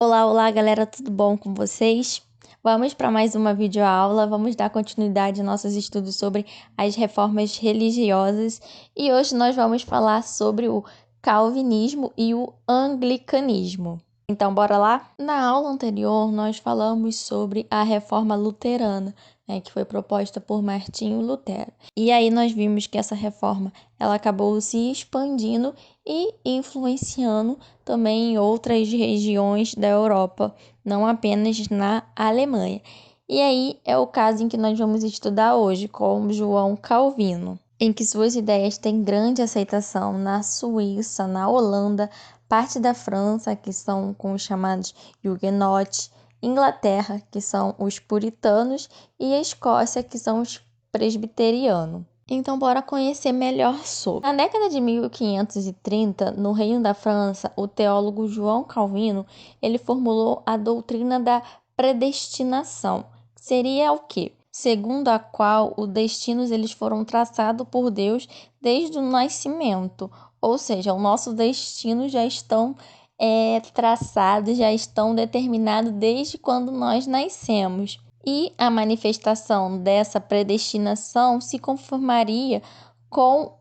Olá, olá, galera, tudo bom com vocês? Vamos para mais uma videoaula, vamos dar continuidade aos nossos estudos sobre as reformas religiosas e hoje nós vamos falar sobre o calvinismo e o anglicanismo. Então, bora lá? Na aula anterior, nós falamos sobre a reforma luterana, que foi proposta por Martinho Lutero. E aí nós vimos que essa reforma ela acabou se expandindo e influenciando também em outras regiões da Europa, não apenas na Alemanha. E aí é o caso em que nós vamos estudar hoje com João Calvino, em que suas ideias têm grande aceitação na Suíça, na Holanda, parte da França, que são com os chamados Huguenotes, Inglaterra, que são os puritanos, e a Escócia, que são os presbiterianos. Então, bora conhecer melhor sobre. Na década de 1530, no Reino da França, o teólogo João Calvino, ele formulou a doutrina da predestinação. Seria o quê? Segundo a qual os destinos eles foram traçados por Deus desde o nascimento. Ou seja, o nosso destino já estão traçados, já estão determinados desde quando nós nascemos. E a manifestação dessa predestinação se conformaria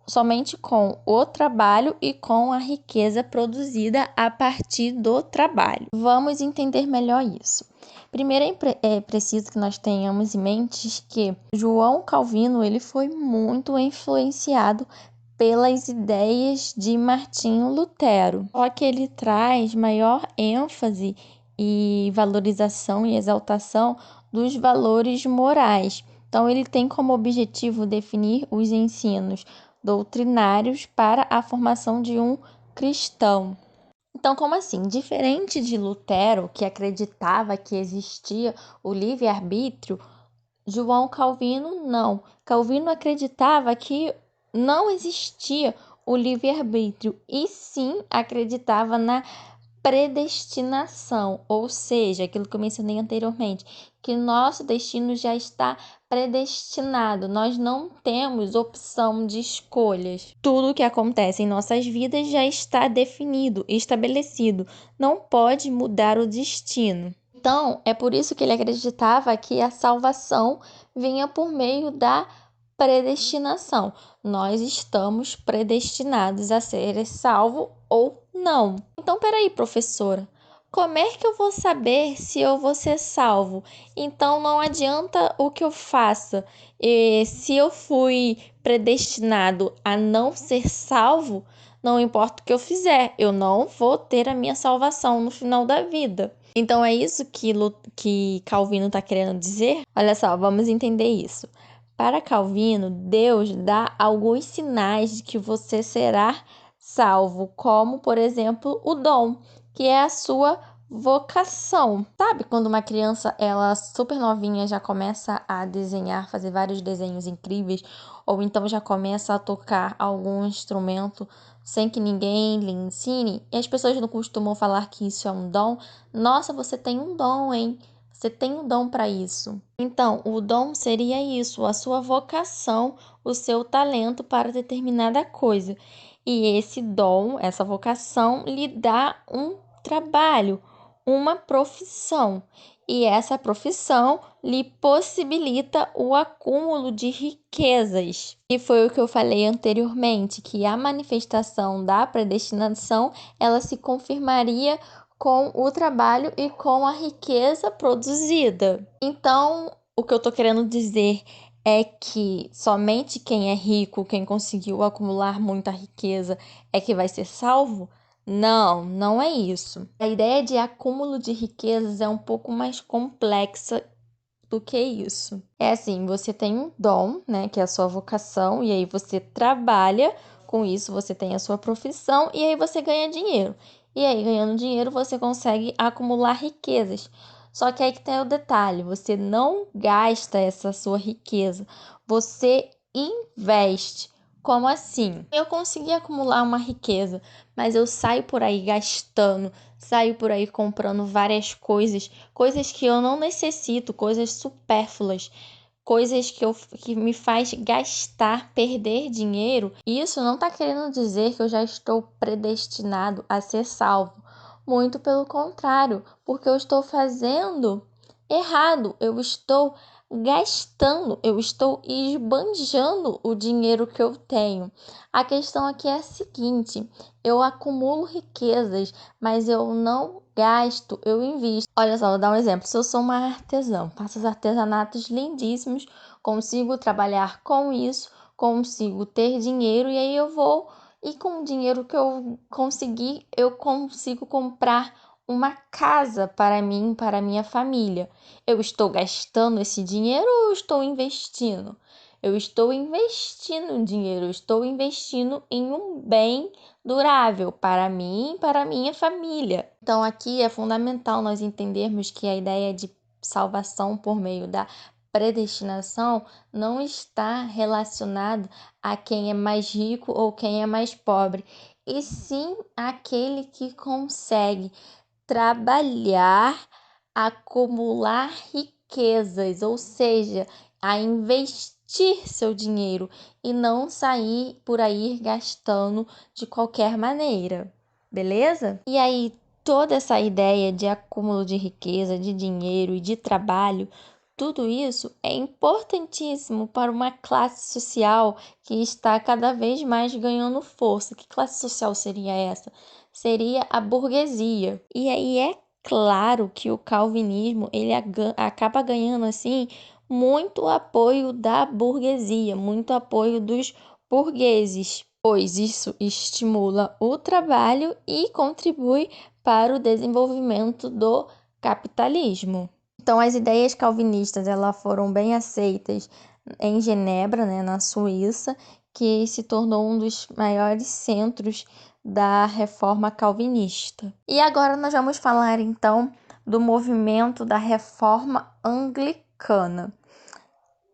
somente com o trabalho e com a riqueza produzida a partir do trabalho. Vamos entender melhor isso. Primeiro é preciso que nós tenhamos em mente que João Calvino ele foi muito influenciado pelas ideias de Martinho Lutero. Só que ele traz maior ênfase e valorização e exaltação dos valores morais. Então, ele tem como objetivo definir os ensinos doutrinários para a formação de um cristão. Então, como assim? Diferente de Lutero, que acreditava que existia o livre-arbítrio, João Calvino não. Calvino acreditava que não existia o livre-arbítrio e sim acreditava na predestinação, ou seja, aquilo que eu mencionei anteriormente, que nosso destino já está predestinado, nós não temos opção de escolhas. Tudo o que acontece em nossas vidas já está definido, estabelecido, não pode mudar o destino. Então, é por isso que ele acreditava que a salvação vinha por meio da predestinação. Nós estamos predestinados a ser salvos ou não. Então, peraí, professora. Como é que eu vou saber se eu vou ser salvo? Então, não adianta o que eu faça. Se eu fui predestinado a não ser salvo, não importa o que eu fizer, eu não vou ter a minha salvação no final da vida. Então, é isso que Calvino está querendo dizer? Olha só, vamos entender isso. Para Calvino, Deus dá alguns sinais de que você será salvo, como, por exemplo, o dom, que é a sua vocação. Sabe quando uma criança, ela super novinha, já começa a desenhar, fazer vários desenhos incríveis, ou então já começa a tocar algum instrumento sem que ninguém lhe ensine? E as pessoas não costumam falar que isso é um dom. Nossa, você tem um dom, hein? Você tem um dom para isso. Então, o dom seria isso, a sua vocação, o seu talento para determinada coisa. E esse dom, essa vocação, lhe dá um trabalho, uma profissão. E essa profissão lhe possibilita o acúmulo de riquezas. E foi o que eu falei anteriormente, que a manifestação da predestinação, ela se confirmaria com o trabalho e com a riqueza produzida. Então, o que eu estou querendo dizer é que somente quem é rico, quem conseguiu acumular muita riqueza, é que vai ser salvo? Não, não é isso. A ideia de acúmulo de riquezas é um pouco mais complexa do que isso. É assim, você tem um dom, né, que é a sua vocação, e aí você trabalha com isso, você tem a sua profissão, e aí você ganha dinheiro. E aí, ganhando dinheiro, você consegue acumular riquezas. Só que aí que tem o detalhe, você não gasta essa sua riqueza, você investe. Como assim? Eu consegui acumular uma riqueza, mas eu saio por aí gastando, saio por aí comprando várias coisas que eu não necessito, coisas supérfluas, coisas que me faz gastar, perder dinheiro. Isso não está querendo dizer que eu já estou predestinado a ser salvo. Muito pelo contrário, porque eu estou fazendo errado, eu estou gastando, eu estou esbanjando o dinheiro que eu tenho. A questão aqui é a seguinte: eu acumulo riquezas, mas eu não gasto, eu invisto. Olha só, vou dar um exemplo. Se eu sou uma artesã, faço os artesanatos lindíssimos, consigo trabalhar com isso, consigo ter dinheiro e aí eu vou e com o dinheiro que eu conseguir, eu consigo comprar uma casa para mim, para minha família. Eu estou gastando esse dinheiro ou eu estou investindo? Eu estou investindo dinheiro, eu estou investindo em um bem durável para mim e para minha família. Então, aqui é fundamental nós entendermos que a ideia de salvação por meio da predestinação não está relacionado a quem é mais rico ou quem é mais pobre, e sim aquele que consegue trabalhar, acumular riquezas, ou seja, a investir seu dinheiro e não sair por aí gastando de qualquer maneira, beleza? E aí, toda essa ideia de acúmulo de riqueza, de dinheiro e de trabalho, tudo isso é importantíssimo para uma classe social que está cada vez mais ganhando força. Que classe social seria essa? Seria a burguesia. E aí é claro que o calvinismo ele acaba ganhando assim muito apoio da burguesia, muito apoio dos burgueses, pois isso estimula o trabalho e contribui para o desenvolvimento do capitalismo. Então, as ideias calvinistas elas foram bem aceitas em Genebra, né, na Suíça, que se tornou um dos maiores centros da reforma calvinista. E agora nós vamos falar então do movimento da reforma anglicana,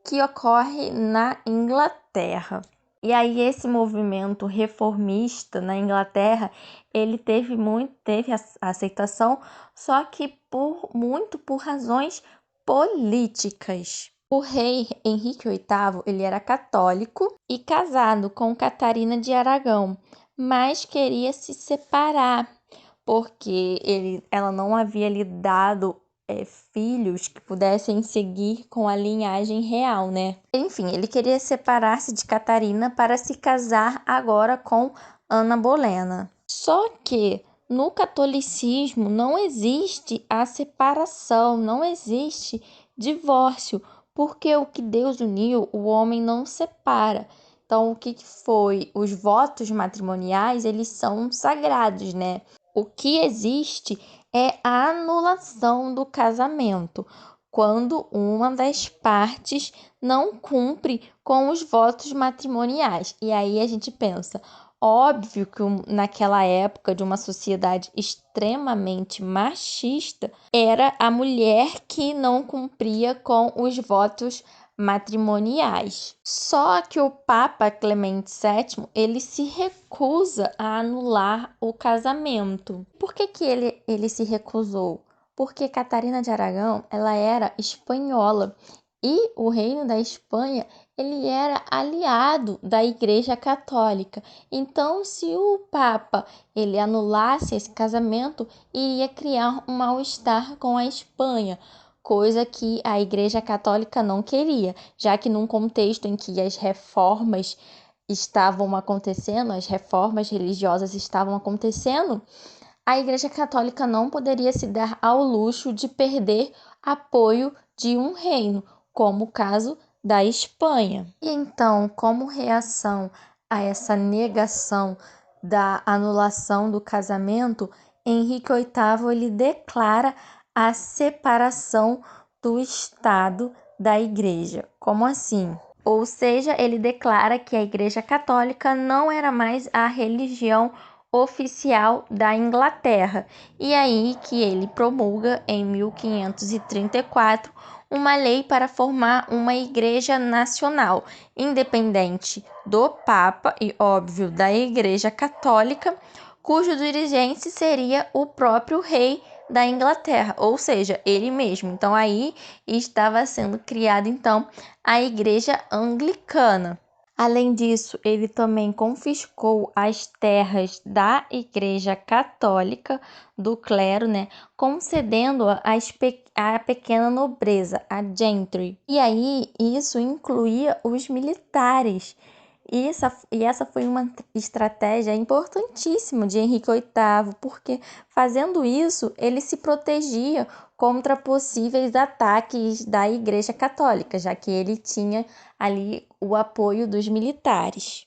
que ocorre na Inglaterra. E aí esse movimento reformista na Inglaterra, ele teve aceitação, só que por razões políticas. O rei Henrique VIII, ele era católico e casado com Catarina de Aragão, mas queria se separar, porque ela não havia lhe dado filhos que pudessem seguir com a linhagem real, né? Enfim, ele queria separar-se de Catarina para se casar agora com Ana Bolena. Só que no catolicismo não existe a separação, não existe divórcio, porque o que Deus uniu, o homem não separa. Então, o que foi? Os votos matrimoniais, eles são sagrados, né? O que existe é a anulação do casamento, quando uma das partes não cumpre com os votos matrimoniais. E aí a gente pensa, óbvio que naquela época de uma sociedade extremamente machista, era a mulher que não cumpria com os votos matrimoniais. Só que o Papa Clemente VII, ele se recusa a anular o casamento. Por que ele se recusou? Porque Catarina de Aragão, ela era espanhola e o reino da Espanha, ele era aliado da Igreja Católica. Então, se o Papa ele anulasse esse casamento, iria criar um mal-estar com a Espanha, coisa que a Igreja Católica não queria, já que num contexto em que as reformas estavam acontecendo, as reformas religiosas estavam acontecendo, a Igreja Católica não poderia se dar ao luxo de perder apoio de um reino, como o caso da Espanha. E então, como reação a essa negação da anulação do casamento, Henrique VIII ele declara a separação do Estado da Igreja. Como assim? Ou seja, ele declara que a Igreja Católica não era mais a religião oficial da Inglaterra. E aí que ele promulga em 1534 uma lei para formar uma igreja nacional, independente do Papa e, óbvio, da Igreja Católica, cujo dirigente seria o próprio rei da Inglaterra, ou seja, ele mesmo. Então aí estava sendo criada então a Igreja Anglicana. Além disso, ele também confiscou as terras da Igreja Católica, do clero, né, concedendo-a à pequena nobreza, a gentry. E aí, isso incluía os militares. E essa foi uma estratégia importantíssima de Henrique VIII, porque fazendo isso, ele se protegia contra possíveis ataques da Igreja Católica, já que ele tinha ali o apoio dos militares.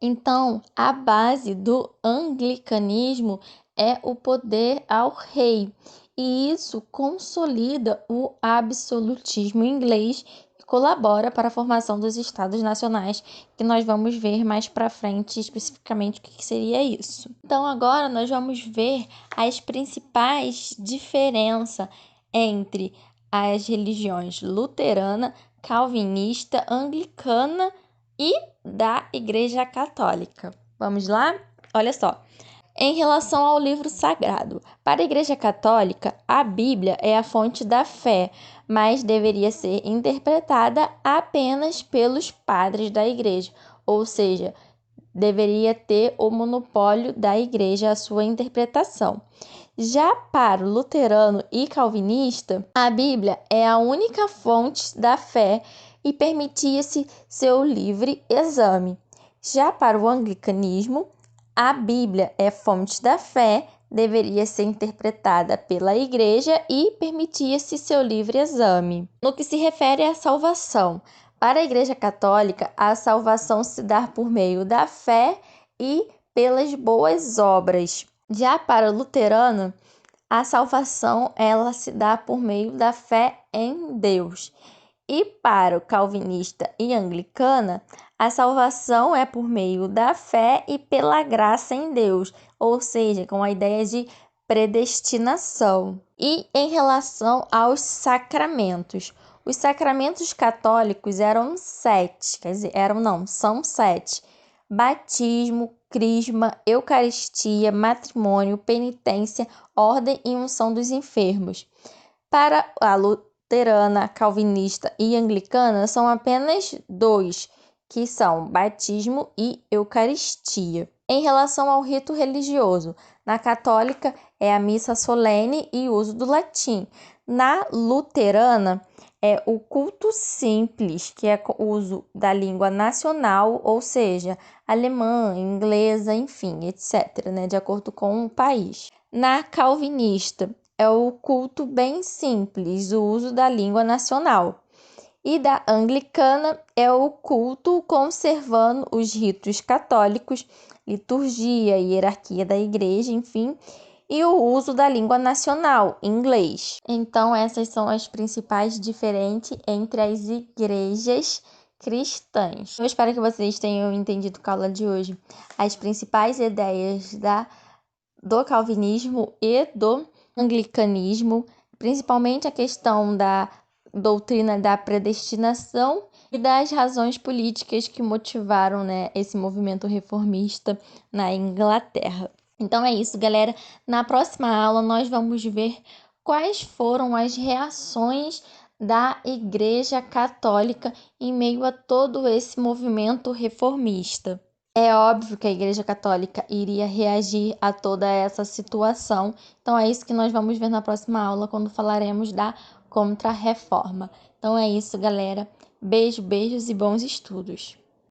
Então, a base do anglicanismo é o poder ao rei, e isso consolida o absolutismo inglês e colabora para a formação dos estados nacionais, que nós vamos ver mais para frente especificamente o que seria isso. Então, agora nós vamos ver as principais diferenças entre as religiões luterana, calvinista, anglicana e da Igreja Católica. Vamos lá? Olha só. Em relação ao livro sagrado, para a Igreja Católica, a Bíblia é a fonte da fé, mas deveria ser interpretada apenas pelos padres da Igreja, ou seja, deveria ter o monopólio da Igreja a sua interpretação. Já para o luterano e calvinista, a Bíblia é a única fonte da fé e permitia-se seu livre exame. Já para o anglicanismo, a Bíblia é fonte da fé, deveria ser interpretada pela Igreja e permitia-se seu livre exame. No que se refere à salvação, para a Igreja Católica, a salvação se dá por meio da fé e pelas boas obras. Já para o luterano, a salvação ela se dá por meio da fé em Deus. E para o calvinista e anglicana, a salvação é por meio da fé e pela graça em Deus, ou seja, com a ideia de predestinação. E em relação aos sacramentos, os sacramentos católicos eram 7, quer dizer, são 7: batismo, crisma, eucaristia, matrimônio, penitência, ordem e unção dos enfermos. Para a luterana, calvinista e anglicana, são apenas 2, que são batismo e eucaristia. Em relação ao rito religioso, na católica é a missa solene e uso do latim. Na luterana é o culto simples, que é o uso da língua nacional, ou seja, alemã, inglesa, enfim, etc., né, de acordo com o país. Na calvinista é o culto bem simples, o uso da língua nacional. E da anglicana é o culto conservando os ritos católicos, liturgia, hierarquia da igreja, enfim, e o uso da língua nacional, inglês. Então, essas são as principais diferenças entre as igrejas cristãs. Eu espero que vocês tenham entendido com a aula de hoje as principais ideias do calvinismo e do anglicanismo, principalmente a questão da doutrina da predestinação e das razões políticas que motivaram, né, esse movimento reformista na Inglaterra. Então é isso, galera. Na próxima aula nós vamos ver quais foram as reações da Igreja Católica em meio a todo esse movimento reformista. É óbvio que a Igreja Católica iria reagir a toda essa situação. Então é isso que nós vamos ver na próxima aula, quando falaremos da Contra-Reforma. Então é isso, galera. Beijos e bons estudos.